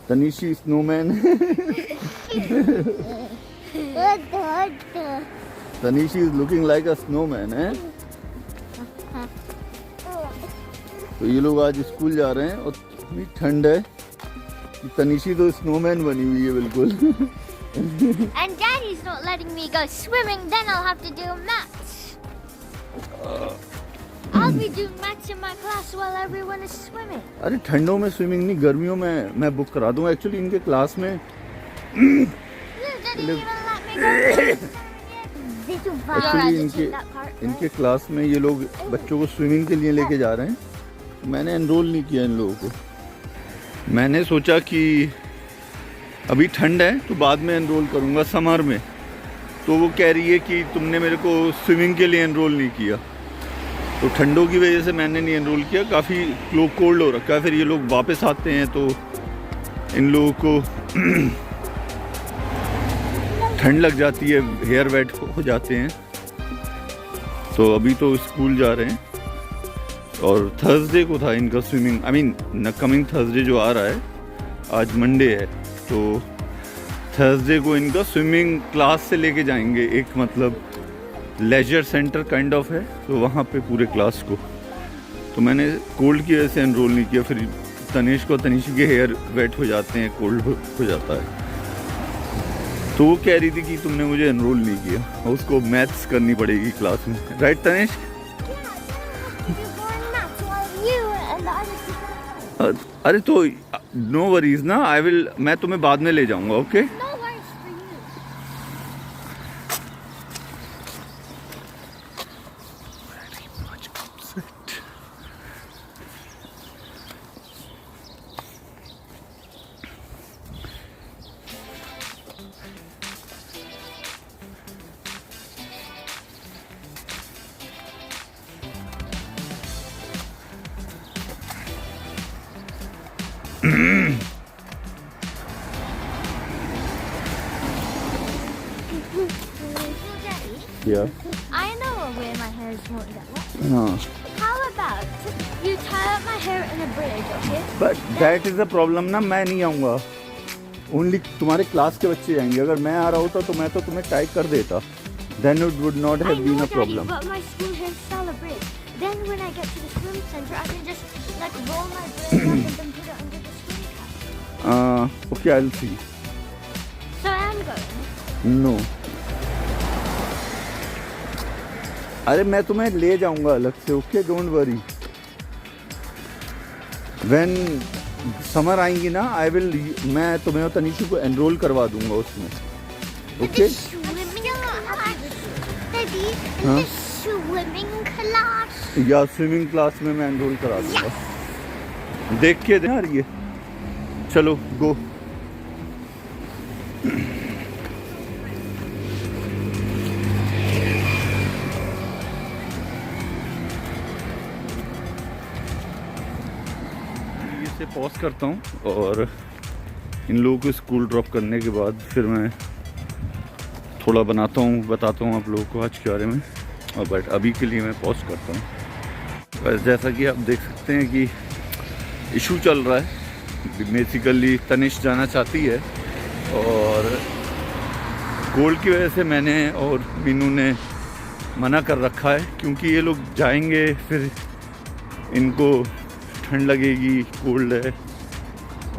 तनिशी snowman Tanishi is looking like a snowman है। तो ये लोग आज स्कूल जा रहे हैं और इतनी ठंड है कि तनिशी तो स्नोमैन बनी हुई है बिल्कुल। And Daddy's not letting me go swimming, then I'll have to do maths. I'll be doing maths in my class while everyone is swimming. अरे ठंडों में स्विमिंग नहीं, गर्मियों में मैं बुक करा दूंगा। एक्चुअली इनके क्लास में You didn't even let me go. Actually इनके क्लास में ये लोग बच्चों को स्विमिंग के लिए लेके जा रहे हैं। तो मैंने एनरोल नहीं किया इन लोगों को। मैंने सोचा कि अभी ठंड है तो बाद में एनरोल करूँगा समर में। तो वो कह रही है कि तुमने मेरे को स्विमिंग के लिए एनरोल नहीं किया। तो ठंडों की वजह से मैंने नहीं एनरोल किया। काफ़ी लोग कोल्ड हो रखा है, फिर ये लोग वापस आते हैं तो इन लोगों को ठंड लग जाती है, हेयर वेट हो जाते हैं। तो अभी तो स्कूल जा रहे हैं और थर्सडे को था इनका स्विमिंग। आई मीन न कमिंग थर्सडे जो आ रहा है, आज मंडे है, तो थर्सडे को इनका स्विमिंग क्लास से लेके जाएंगे। एक मतलब लेजर सेंटर काइंड ऑफ है, तो वहाँ पे पूरे क्लास को। तो मैंने कोल्ड की वजह से एनरोल नहीं किया। फिर तनिष को तनिशी के हेयर वेट हो जाते हैं, कोल्ड हो जाता है। तो वो कह रही थी कि तुमने मुझे एनरोल नहीं किया और उसको मैथ्स करनी पड़ेगी क्लास में, राइट तनिष? अरे तो नो वरीज ना, मैं तुम्हें बाद में ले जाऊंगा, okay? Yeah. I know where my hair is won't get wet. हाँ. How about you tie up my hair in a braid, okay? But that is the problem ना, मैं नहीं आऊँगा। Only तुम्हारे क्लास के बच्चे आएंगे। अगर मैं आ रहा होता तो मैं तो तुम्हें टाई कर देता। Then it would not have been a problem. But my school hairstyle a braid. Then when I get to the swim center, I can just like roll my braid up and then put it under the swim cap. Okay, I'll see. So I'm going. No. अरे मैं तुम्हें ले जाऊंगा अलग से, okay? Don't worry. When summer आएंगी ना, मैं तुम्हें और तनिषु को एनरोल करवा दूंगा उसमें, ओके? या स्विमिंग क्लास में मैं एनरोल करा दूंगा। देख के आ रही है, चलो गो। से पॉज करता हूँ और इन लोगों को स्कूल ड्रॉप करने के बाद फिर मैं थोड़ा बनाता हूँ, बताता हूँ आप लोगों को आज के बारे में। और बट अभी के लिए मैं पॉज करता हूँ। बस जैसा कि आप देख सकते हैं कि इशू चल रहा है। बेसिकली तनिष जाना चाहती है और कोल्ड की वजह से मैंने और मीनू ने मना कर रखा है, क्योंकि ये लोग जाएंगे फिर इनको ठंड लगेगी, कोल्ड है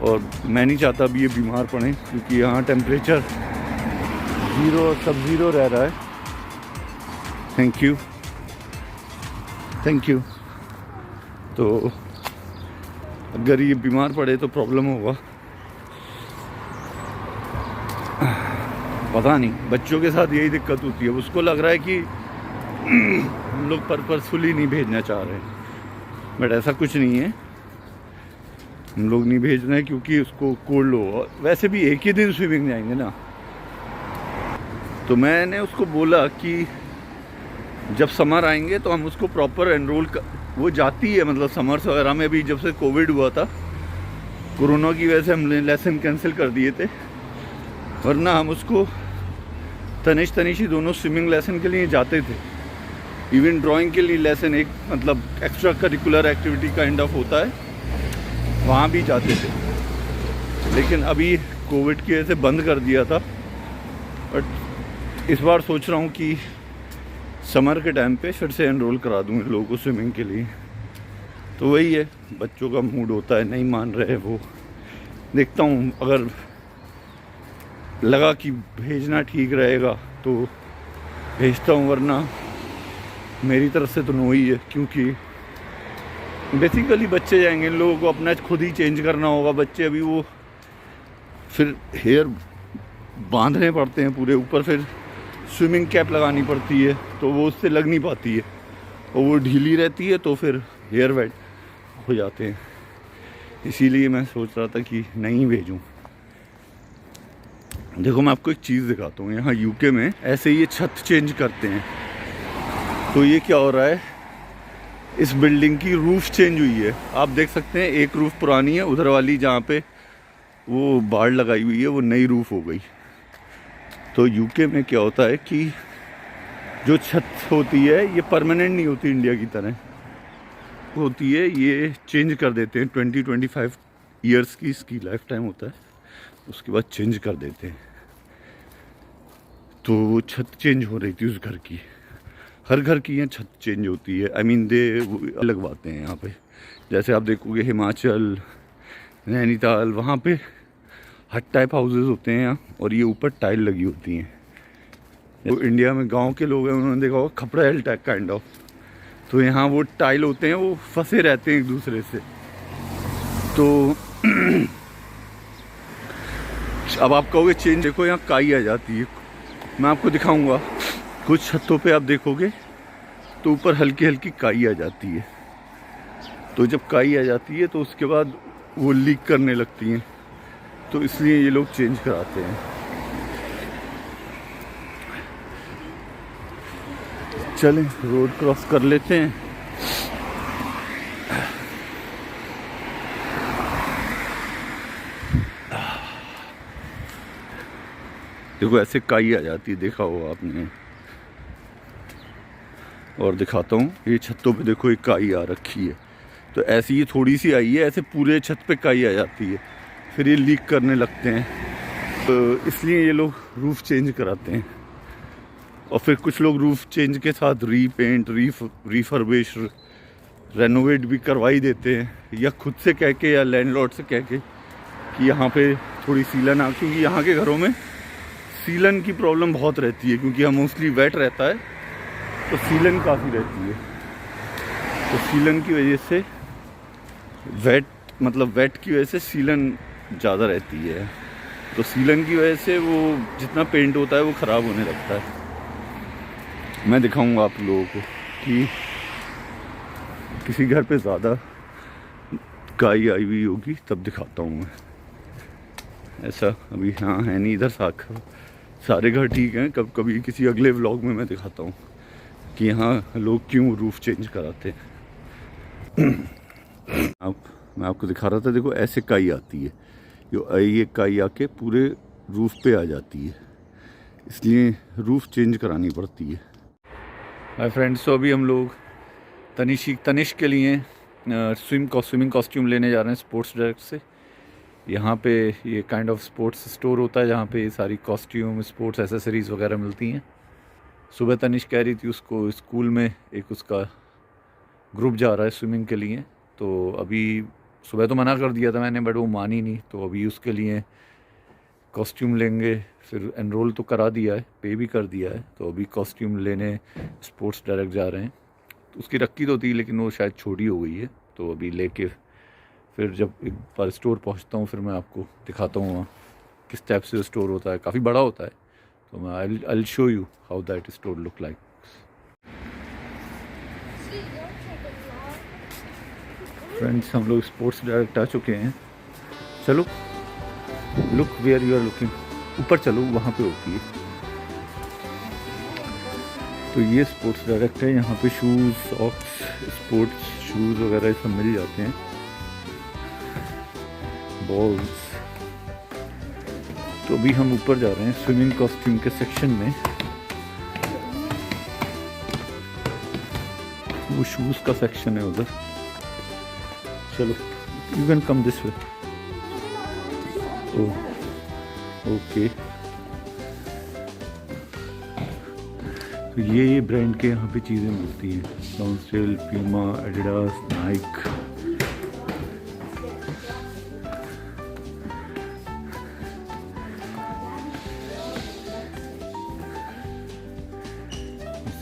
और मैं नहीं चाहता अभी ये बीमार पड़े, क्योंकि यहाँ टेम्परेचर 0 सब 0 रह रहा है। Thank you, thank you. तो अगर ये बीमार पड़े तो प्रॉब्लम होगा। पता नहीं, बच्चों के साथ यही दिक्कत होती है। उसको लग रहा है कि हम लोग पर्पसफुली नहीं भेजना चाह रहे हैं, बट ऐसा कुछ नहीं है। हम लोग नहीं भेज रहे हैं क्योंकि उसको कोल्ड हो। वैसे भी एक ही दिन स्विमिंग जाएंगे ना। तो मैंने उसको बोला कि जब समर आएंगे तो हम उसको प्रॉपर एनरोल वो जाती है, मतलब समर्स वगैरह में भी। जब से कोविड हुआ था, कोरोना की वजह से हमने लेसन कैंसिल कर दिए थे, वरना हम उसको तनिशी दोनों स्विमिंग लेसन के लिए जाते थे। इवन ड्राइंग के लिए लेसन, एक मतलब extra curricular activity kind of होता है, वहाँ भी जाते थे। लेकिन अभी कोविड की वजह से बंद कर दिया था। बट इस बार सोच रहा हूँ कि समर के टाइम पे फिर से एनरोल करा दूँ इन लोगों को स्विमिंग के लिए। तो वही है, बच्चों का मूड होता है, नहीं मान रहे वो। देखता हूँ, अगर लगा कि भेजना ठीक रहेगा तो भेजता हूँ, वरना मेरी तरफ से तो नो ही है। क्योंकि बेसिकली बच्चे जाएंगे, इन लोगों को अपना खुद ही चेंज करना होगा। बच्चे अभी वो फिर हेयर बांधने पड़ते हैं पूरे ऊपर, फिर स्विमिंग कैप लगानी पड़ती है तो वो उससे लग नहीं पाती है और वो ढीली रहती है, तो फिर हेयर वेट हो जाते हैं। इसीलिए मैं सोच रहा था कि नहीं भेजूं। देखो मैं आपको एक चीज़ दिखाता हूँ। यहाँ यूके में ऐसे ये छत चेंज करते हैं। तो ये क्या हो रहा है, इस बिल्डिंग की रूफ चेंज हुई है। आप देख सकते हैं, एक रूफ पुरानी है, उधर वाली जहाँ पे वो बाड़ लगाई हुई है वो नई रूफ हो गई। तो यूके में क्या होता है कि जो छत होती है ये परमानेंट नहीं होती इंडिया की तरह होती है, ये चेंज कर देते हैं। 20-25 ईयर्स की इसकी लाइफ टाइम होता है, उसके बाद चेंज कर देते हैं। तो वो छत चेंज हो रही थी उस घर की। हर घर की यहाँ छत चेंज होती है। आई मीन दे लगवाते हैं यहाँ पे। जैसे आप देखोगे हिमाचल, नैनीताल, वहाँ पे हट टाइप हाउसेस होते हैं यहाँ, और ये ऊपर टाइल लगी होती हैं। तो इंडिया में गांव के लोग हैं, उन्होंने देखा होगा खपड़ेल टाइप काइंड ऑफ। तो यहाँ वो टाइल होते हैं, वो फंसे रहते हैं एक दूसरे से। तो अब आप कहोगे चेंज, देखो यहाँ काई आ जाती है। मैं आपको दिखाऊंगा, कुछ छतों पे आप देखोगे तो ऊपर हल्की हल्की काई आ जाती है। तो जब काई आ जाती है तो उसके बाद वो लीक करने लगती हैं, तो इसलिए ये लोग चेंज कराते हैं। चलें रोड क्रॉस कर लेते हैं। देखो ऐसे काई आ जाती है, देखा होगा आपने। और दिखाता हूँ, ये छतों पे देखो एक काई आ रखी है। तो ऐसी ये थोड़ी सी आई है, ऐसे पूरे छत पे काई आ जाती है, फिर ये लीक करने लगते हैं। तो इसलिए ये लोग रूफ चेंज कराते हैं। और फिर कुछ लोग रूफ चेंज के साथ रीपेंट, रिफर्बिश, रेनोवेट भी करवाई देते हैं, या खुद से कह के या लैंडलॉर्ड से कह के कि यहाँ पे थोड़ी सीलन आ। क्योंकि यहाँ के घरों में सीलन की प्रॉब्लम बहुत रहती है, क्योंकि यहाँ मोस्टली वेट रहता है, तो सीलन काफ़ी रहती है। तो सीलन की वजह से वेट की वजह से सीलन ज़्यादा रहती है। तो सीलन की वजह से वो जितना पेंट होता है वो ख़राब होने लगता है। मैं दिखाऊंगा आप लोगों को कि किसी घर पे ज़्यादा काई आई हुई होगी, तब दिखाता हूँ मैं। ऐसा अभी हाँ है नहीं इधर, सारे घर ठीक हैं। कभी किसी अगले व्लॉग में मैं दिखाता हूँ कि यहाँ लोग क्यों रूफ चेंज कराते हैं। मैं आपको दिखा रहा था, देखो ऐसे काई आती है, ये काई आके पूरे रूफ पे आ जाती है, इसलिए रूफ चेंज करानी पड़ती है। हाय फ्रेंड्स, तो अभी हम लोग तनिष्क के लिए स्विमिंग कॉस्ट्यूम लेने जा रहे हैं स्पोर्ट्स डायरेक्ट से। यहाँ पे ये काइंड ऑफ स्पोर्ट्स स्टोर होता है जहाँ पे सारी कॉस्ट्यूम, स्पोर्ट्स एसेसरीज़ वगैरह मिलती हैं। सुबह तनिष्क कह रही थी उसको स्कूल में एक उसका ग्रुप जा रहा है स्विमिंग के लिए, तो अभी सुबह तो मना कर दिया था मैंने, बट वो मानी नहीं। तो अभी उसके लिए कॉस्ट्यूम लेंगे, फिर एनरोल तो करा दिया है, पे भी कर दिया है। तो अभी कॉस्ट्यूम लेने स्पोर्ट्स डायरेक्ट जा रहे हैं। तो उसकी रखी तो थी, लेकिन वो शायद छोटी हो गई है। तो अभी लेके फिर जब एक बार स्टोर पहुंचता हूं, फिर मैं आपको दिखाता हूँ वहाँ किस टाइप से स्टोर होता है। काफ़ी बड़ा होता है, तो मैं I will show you how that store look like. Friends, हम लोग स्पोर्ट्स डायरेक्ट आ चुके हैं। चलो, look where you are looking, ऊपर चलो, वहाँ पे होती है। तो ये स्पोर्ट्स डायरेक्ट है। यहाँ पे शूज़, सॉक्स, स्पोर्ट्स शूज़ वगैरह सब मिल जाते हैं, बॉल्स। तो अभी हम ऊपर जा रहे हैं स्विमिंग कॉस्ट्यूम के सेक्शन में। वो शूज़ का सेक्शन है उधर। चलो, you can come this way. Okay, तो ये ब्रांड के यहाँ पे चीज़ें मिलती हैं, लॉन्सटेल, प्यूमा, एडिडास, नाइक।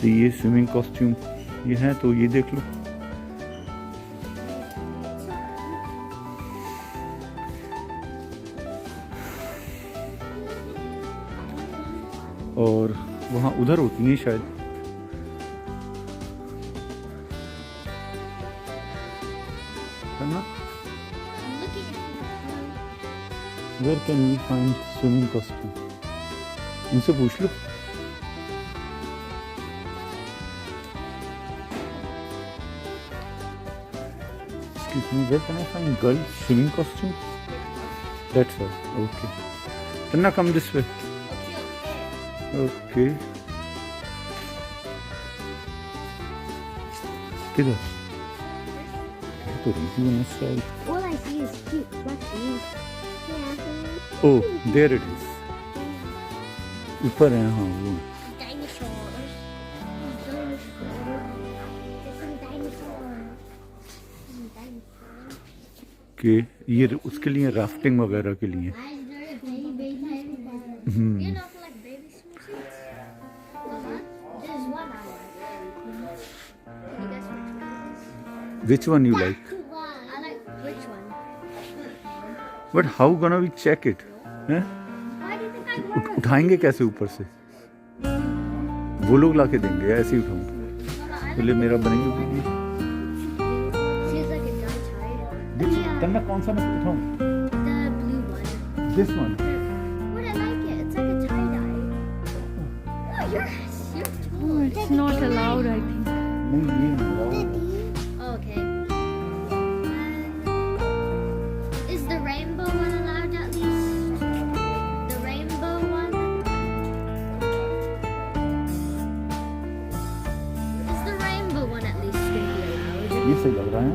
ये स्विमिंग कॉस्ट्यूम ये है, तो ये देख लो। और वहाँ उधर होती है शायद, है ना? Where can we find swimming costume? उनसे पूछ लो। Excuse me, where can I find girls swimming costume? That's all. Okay. Tanna, come this way. Okay. किधर? तो रही है style. All I see is cute black shoes. Yeah. Oh, there it is. ऊपर है हाँ वो। Dinosaurs. Dinosaurs. Some dinosaurs. कि ये उसके लिए राफ्टिंग वगैरह के लिए। You know, for like baby swimsuits. There's one I like. You guess which one it is? Which one you like? I like which one? But how gonna we check it? हैं? Why do you think I wear it? उठाएंगे कैसे ऊपर से? वो लोग लाके देंगे, ऐसे ही उठाऊंगा। पहले मेरा बनेगी video. She's like a dye tie. तन्ना कौन सा मैं उठाऊं? The blue one. This one. What I like it. It's like a tie dye. Oh, you're tall. Oh, it's not allowed, I think. नहीं ये नहीं लगाओ। Oh, okay. Is the rainbow one allowed at least? The rainbow one? Is the rainbow one at least going to be allowed? ये सही लग रहा है।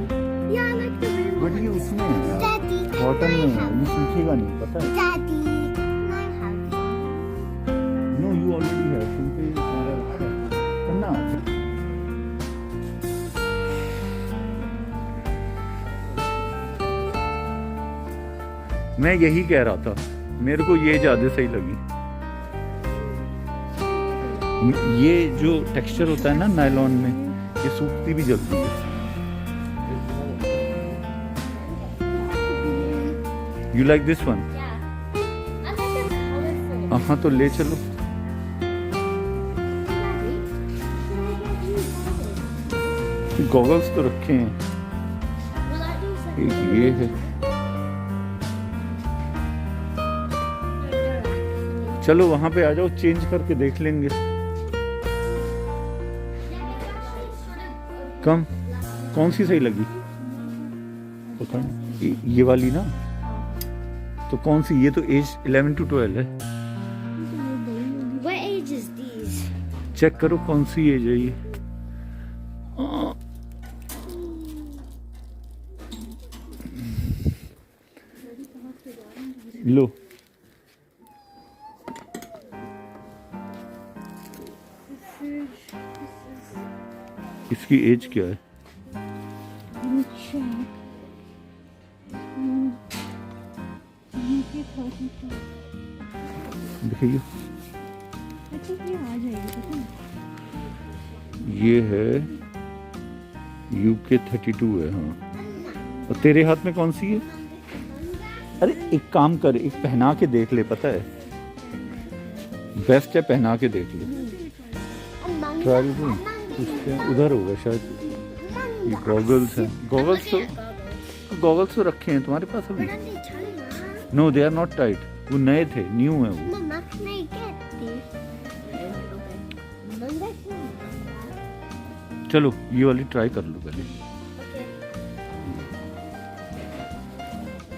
Yeah, I like the rainbow. But ये उसमें है यार, Daddy, कॉटन में है, ये सूखेगा नहीं, पता है? Daddy, can I have one? No, you already have. Simple तुम्हारा है। तन्ना मैं यही कह रहा था, मेरे को ये ज्यादा सही लगी। ये जो टेक्सचर होता है ना नायलॉन में, ये सूखती भी जल्दी है। You like this one? Yeah. I like the colorful. हाँ तो ले चलो। गॉगल्स तो रखे हैं, Will I do something? एक ये है। चलो वहां पे आ जाओ, चेंज करके देख लेंगे। कम कौन सी सही लगी? पता नहीं, ये वाली ना, तो कौन सी? ये तो एज 11 to 12 है। What age is these? Check करो कौन सी एज है ये। लो इसकी एज क्या है? देखिए ये है UK 32 है। हाँ, और तेरे हाथ में कौन सी है? अरे एक काम कर, एक पहना के देख ले, पता है बेस्ट है, पहना के देख ले। ट्रायल रूम पूछते हैं, उधर होगा शायद। ये गॉगल्स हैं, गॉगल्स तो रखे हैं तुम्हारे पास अभी? No they are not tight, वो नए थे, न्यू है वो। Mama, can I get these? चलो ये वाली ट्राई कर लो पहले,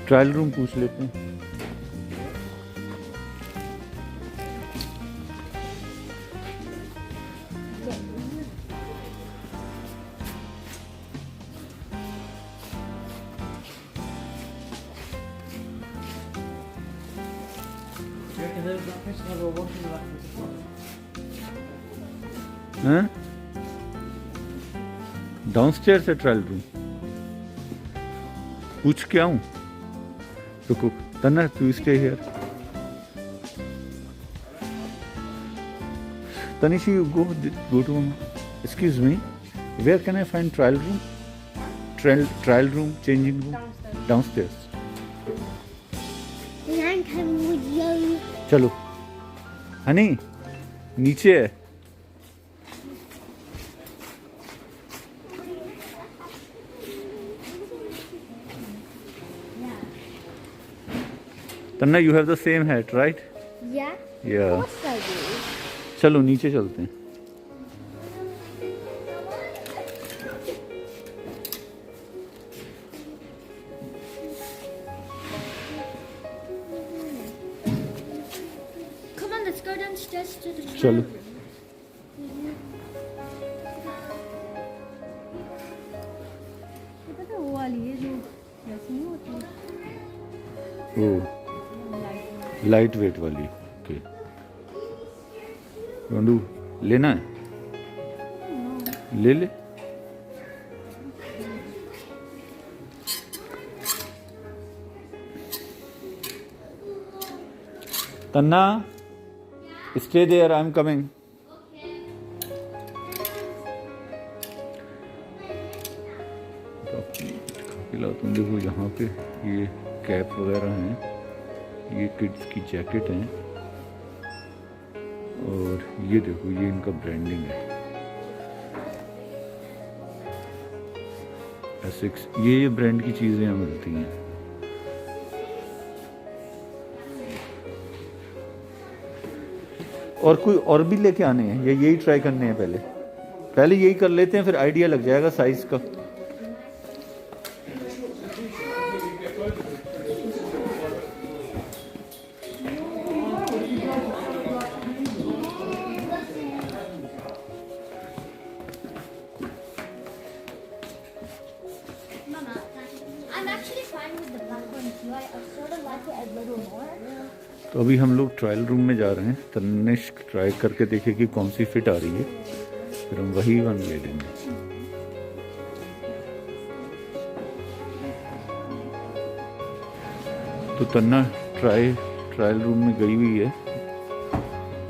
ट्रायल रूम पूछ लेते हैं। हाँ डाउनस्टेयर्स है ट्रायल रूम, पूछ के आऊं? रुको तन्ना, तू stay here. Tanishi, you go to excuse me, where can I find trial room? Trial room, changing room? Downstairs. And I'm with you. चलो हनी, नीचे है। तन्ना, you have the same hat, right? Yeah? Yeah. Of course I do. चलो नीचे चलते हैं। Come on, let's go downstairs to the trial चलो। room. ये पता है वो वाली है जो वैसी नहीं होती ओ लाइट लाइट वेट वाली, ओके। रोंडू लेना है, ले ले। Tanna, stay there, I am coming. तुम देखो यहाँ पे ये कैप वगैरह हैं, ये किड्स की जैकेट हैं, और ये देखो ये इनका ब्रांडिंग है एसिक्स, ये ब्रांड की चीज़ें यहाँ मिलती हैं। और कोई और भी लेके आने हैं या यही ट्राई करने हैं? पहले यही कर लेते हैं, फिर आइडिया लग जाएगा साइज का। Mama, I'm actually fine with the black one too. I sort of like it a little more. तो अभी हम लोग ट्रायल रूम में जा रहे हैं। तनिष्क ट्राई करके देखे कि कौन सी फिट आ रही है, फिर हम वही वन ले लेंगे। तो तन्ना ट्रायल रूम में गई हुई है,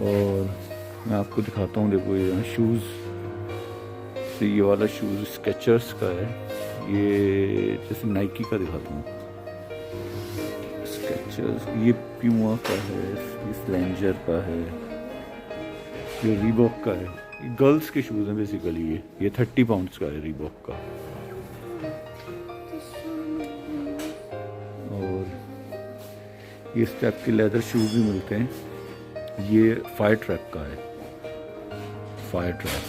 और मैं आपको दिखाता हूँ। देखो ये यहाँ शूज़, तो ये वाला शूज़ स्केचर्स का है, ये जैसे नाइकी का दिखाता हूँ। स्केचर्स, ये प्यूमा का है, ये स्लेंजर का है, ये रीबॉक का है। ये गर्ल्स के शूज़ हैं बेसिकली। ये 30 पाउंड्स का है रीबॉक का। और ये इस टाइप के लेदर शूज़ भी मिलते हैं। ये फायर ट्रैप का है, फायर ट्रैप।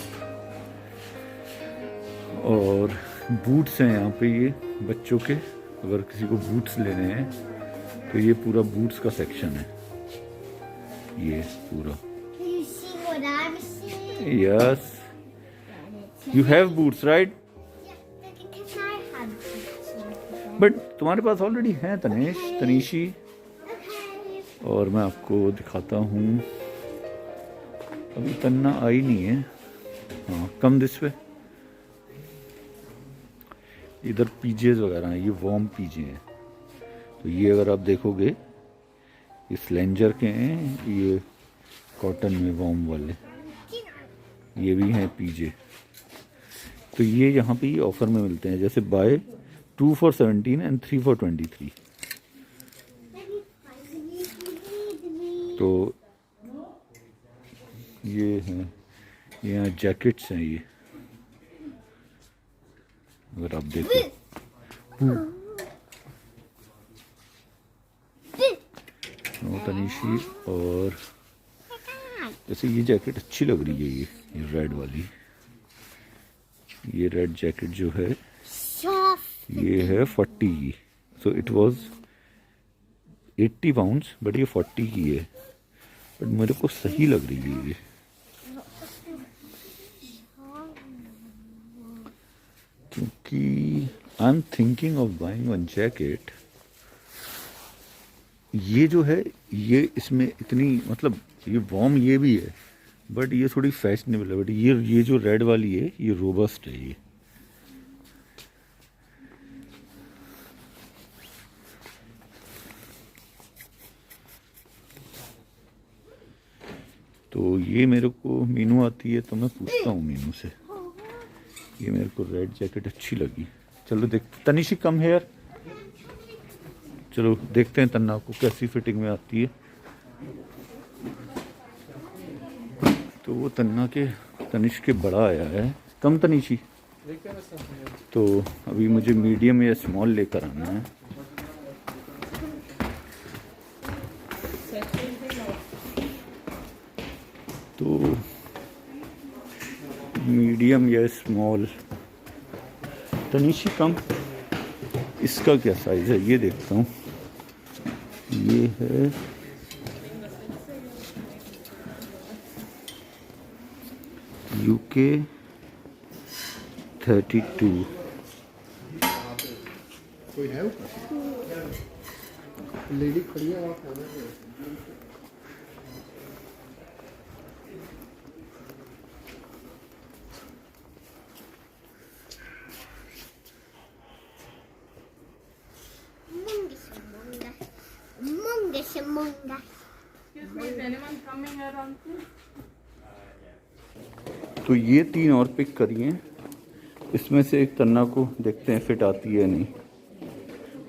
और बूट्स हैं यहाँ पे, ये बच्चों के, अगर किसी को बूट्स लेने हैं तो ये पूरा बूट्स का सेक्शन है, ये पूरा। Can you see what I'm seeing? Yes, you have boots right, Yeah, can I have this? But तुम्हारे पास ऑलरेडी हैं तनीशी। Okay. और मैं आपको दिखाता हूँ, अभी तन्ना आई नहीं है। हाँ, कम दिस वे। इधर पीजेज वगैरह हैं, ये वॉर्म पीजे हैं। तो ये अगर आप देखोगे, ये स्लेंजर के हैं, ये कॉटन में वॉर्म वाले, ये भी हैं पीजे। तो ये यहाँ पे ऑफर में मिलते हैं, जैसे बाय 2 for 17 and 3 for 23। तो ये हैं, ये यहाँ जैकेट्स हैं, ये अगर आप देखो। तनीशी, और जैसे ये जैकेट अच्छी लग रही है, ये रेड वाली, ये रेड जैकेट जो है Soft. ये है 40 की। So it was 80 pounds, but ये 40 की है। बट मेरे को सही लग रही है ये। क्योंकि I am thinking of buying one jacket ये जो है, ये इसमें इतनी मतलब ये वार्म ये भी है, बट ये थोड़ी फैशनेबल है। बट ये जो रेड वाली है ये रोबस्ट है ये। तो ये मेरे को मीनू आती है तो मैं पूछता हूँ मीनू से। ये मेरे को रेड जैकेट अच्छी लगी। चलो देख, तनिशी कम हेयर, चलो देखते हैं तन्ना को कैसी फिटिंग में आती है। तो वो तन्ना के तनिष के बड़ा आया है, कम तनिशी। तो अभी मुझे मीडियम या स्मॉल लेकर आना है। तो मीडियम या स्मॉल, तनिशी कम। इसका क्या साइज है ये देखता हूँ। ये है UK 32। कोई है ऊपर? लेडी खड़ी है वहाँ खाना है। Munga. Excuse me, is anyone coming around here? तो ये 3 और पिक करिए, इसमें से एक तन्ना को देखते हैं फिट आती है नहीं।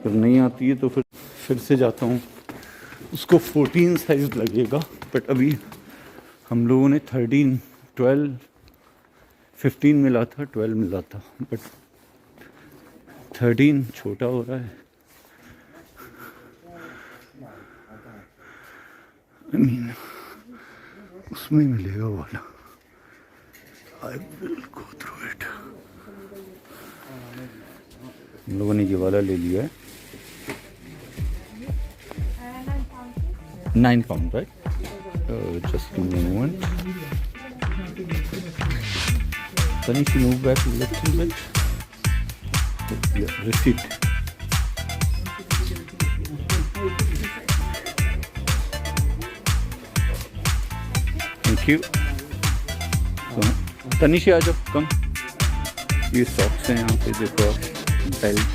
फिर नहीं आती है तो फिर से जाता हूँ, उसको 14 साइज लगेगा। बट अभी हम लोगों ने 13, 12, 15 मिला था, 12 मिला था, बट 13 छोटा हो रहा है। I mean, उसमें मिलेगा वाला। I will go through it। हम लोगों ने ये वाला ले लिया है। 9 pound, right? Just give me a moment। Tanish, move back a little bit। Yeah, receipt। Thank you। So, Tanish आ जाओ, कम। ये सॉक्स हैं यहाँ पे देखो, बेल्ट।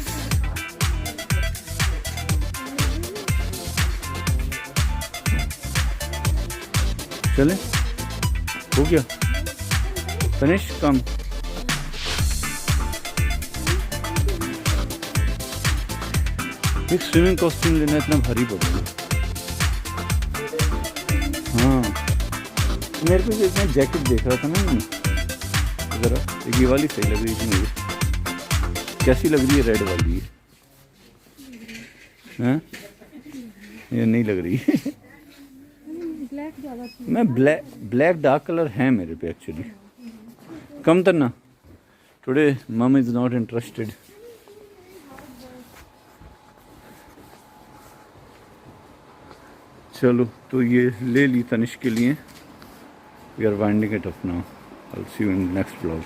चले, हो गया। तनिश कम। एक स्विमिंग कॉस्ट्यूम लेना इतना भारी पड़ेगा। हाँ, मेरे को जो मैं जैकेट देख रहा था ना, ज़रा ये वाली सही लग रही थी मुझे। कैसी लग रही है रेड वाली? हैं? ये नहीं लग रही। ब्लैक ज़्यादा थी। मैं ब्लैक डार्क कलर है मेरे पे एक्चुअली। कम तन्ना, टुडे मम इज़ नॉट इंटरेस्टेड। चलो, तो ये ले ली तनिष के लिए। We are winding it up now. I will see you in next vlog.